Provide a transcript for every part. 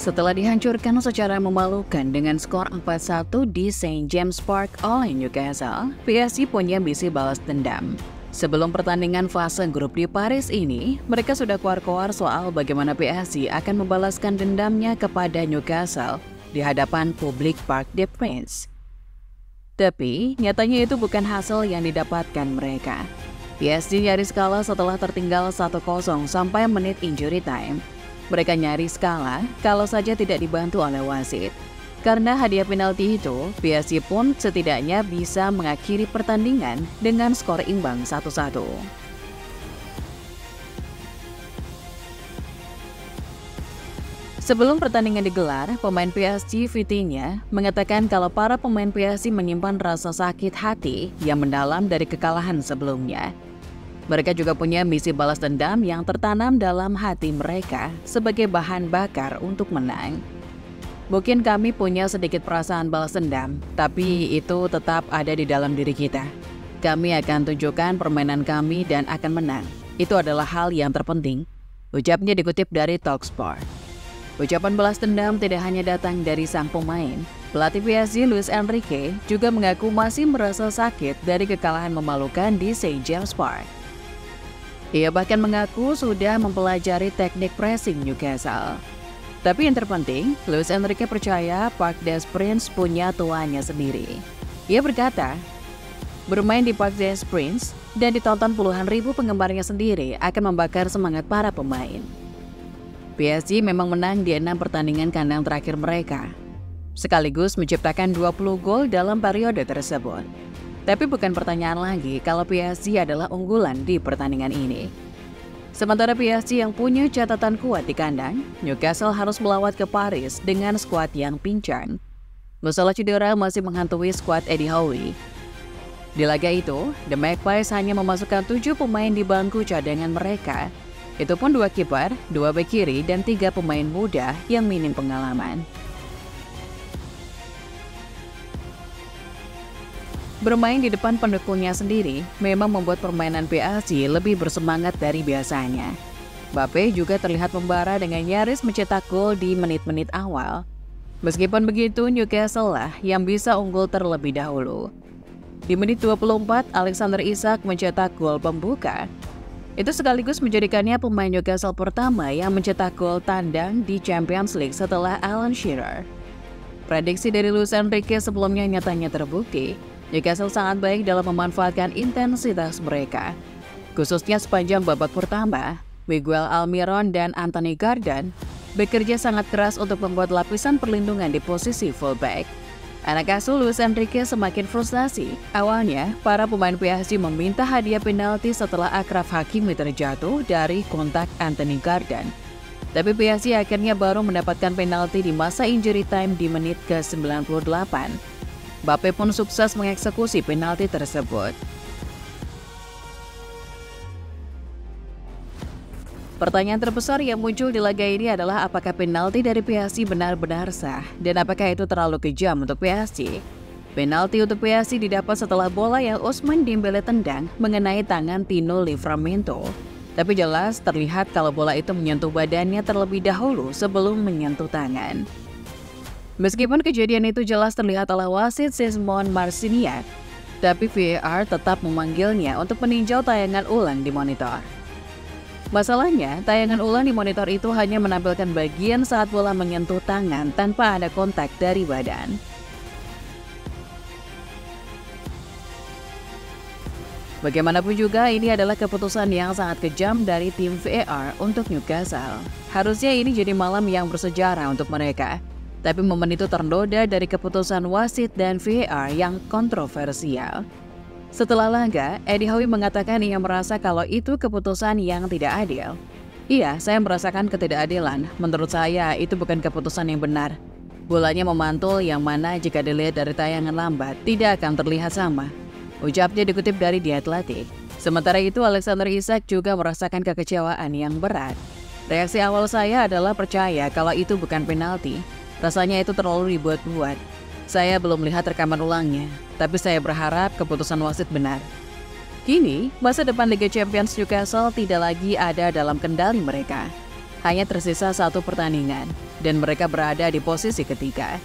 Setelah dihancurkan secara memalukan dengan skor 4-1 di St. James Park oleh Newcastle, PSG punya misi balas dendam. Sebelum pertandingan fase grup di Paris ini, mereka sudah keluar-keluar soal bagaimana PSG akan membalaskan dendamnya kepada Newcastle di hadapan publik Parc des Princes. Tapi, nyatanya itu bukan hasil yang didapatkan mereka. PSG nyaris kalah setelah tertinggal 1-0 sampai menit injury time. Mereka nyaris kalah kalau saja tidak dibantu oleh wasit. Karena hadiah penalti itu, PSG pun setidaknya bisa mengakhiri pertandingan dengan skor imbang 1-1. Sebelum pertandingan digelar, pemain PSG Vitinha mengatakan kalau para pemain PSG menyimpan rasa sakit hati yang mendalam dari kekalahan sebelumnya. Mereka juga punya misi balas dendam yang tertanam dalam hati mereka sebagai bahan bakar untuk menang. Mungkin kami punya sedikit perasaan balas dendam, tapi itu tetap ada di dalam diri kita. Kami akan tunjukkan permainan kami dan akan menang. Itu adalah hal yang terpenting, ucapnya dikutip dari Talksport. Ucapan balas dendam tidak hanya datang dari sang pemain. Pelatih PSG Luis Enrique juga mengaku masih merasa sakit dari kekalahan memalukan di St. James Park. Ia bahkan mengaku sudah mempelajari teknik pressing Newcastle. Tapi yang terpenting, Luis Enrique percaya Parc des Princes punya tuannya sendiri. Ia berkata, bermain di Parc des Princes dan ditonton puluhan ribu penggemarnya sendiri akan membakar semangat para pemain. PSG memang menang di 6 pertandingan kandang terakhir mereka, sekaligus menciptakan 20 gol dalam periode tersebut. Tapi bukan pertanyaan lagi kalau PSG adalah unggulan di pertandingan ini. Sementara PSG yang punya catatan kuat di kandang, Newcastle harus melawat ke Paris dengan skuad yang pincang. Masalah cedera masih menghantui skuad Eddie Howe. Di laga itu, The Magpies hanya memasukkan 7 pemain di bangku cadangan mereka. Itu pun 2 kiper, 2 bek kiri, dan 3 pemain muda yang minim pengalaman. Bermain di depan pendukungnya sendiri memang membuat permainan PSG lebih bersemangat dari biasanya. Mbappe juga terlihat membara dengan nyaris mencetak gol di menit-menit awal. Meskipun begitu, Newcastle lah yang bisa unggul terlebih dahulu. Di menit 24, Alexander Isak mencetak gol pembuka. Itu sekaligus menjadikannya pemain Newcastle pertama yang mencetak gol tandang di Champions League setelah Alan Shearer. Prediksi dari Luis Enrique sebelumnya nyatanya terbukti. Newcastle sangat baik dalam memanfaatkan intensitas mereka. Khususnya sepanjang babak pertama, Miguel Almiron dan Anthony Gordon bekerja sangat keras untuk membuat lapisan perlindungan di posisi fullback. Anak asuh Luis Enrique semakin frustasi. Awalnya, para pemain PSG meminta hadiah penalti setelah Achraf Hakimi terjatuh dari kontak Anthony Gordon. Tapi PSG akhirnya baru mendapatkan penalti di masa injury time di menit ke-98. Mbappe pun sukses mengeksekusi penalti tersebut. Pertanyaan terbesar yang muncul di laga ini adalah apakah penalti dari PSG benar-benar sah dan apakah itu terlalu kejam untuk PSG. Penalti untuk PSG didapat setelah bola yang Ousmane Dembélé tendang mengenai tangan Tino Livramento. Tapi jelas terlihat kalau bola itu menyentuh badannya terlebih dahulu sebelum menyentuh tangan. Meskipun kejadian itu jelas terlihat oleh wasit Simon Marciniak, tapi VAR tetap memanggilnya untuk meninjau tayangan ulang di monitor. Masalahnya, tayangan ulang di monitor itu hanya menampilkan bagian saat bola menyentuh tangan tanpa ada kontak dari badan. Bagaimanapun juga, ini adalah keputusan yang sangat kejam dari tim VAR untuk Newcastle. Harusnya ini jadi malam yang bersejarah untuk mereka. Tapi momen itu ternoda dari keputusan wasit dan VAR yang kontroversial. Setelah laga, Eddie Howe mengatakan ia merasa kalau itu keputusan yang tidak adil. Iya, saya merasakan ketidakadilan. Menurut saya, itu bukan keputusan yang benar. Bolanya memantul yang mana jika dilihat dari tayangan lambat, tidak akan terlihat sama. Ucapnya dikutip dari The Athletic. Sementara itu, Alexander Isak juga merasakan kekecewaan yang berat. Reaksi awal saya adalah percaya kalau itu bukan penalti. Rasanya itu terlalu dibuat-buat. Saya belum lihat rekaman ulangnya, tapi saya berharap keputusan wasit benar. Kini, masa depan Liga Champions Newcastle tidak lagi ada dalam kendali mereka. hanya tersisa 1 pertandingan dan mereka berada di posisi ketiga.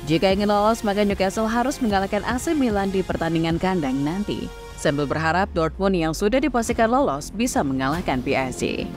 Jika ingin lolos, maka Newcastle harus mengalahkan AC Milan di pertandingan kandang nanti, sambil berharap Dortmund yang sudah dipastikan lolos bisa mengalahkan PSG.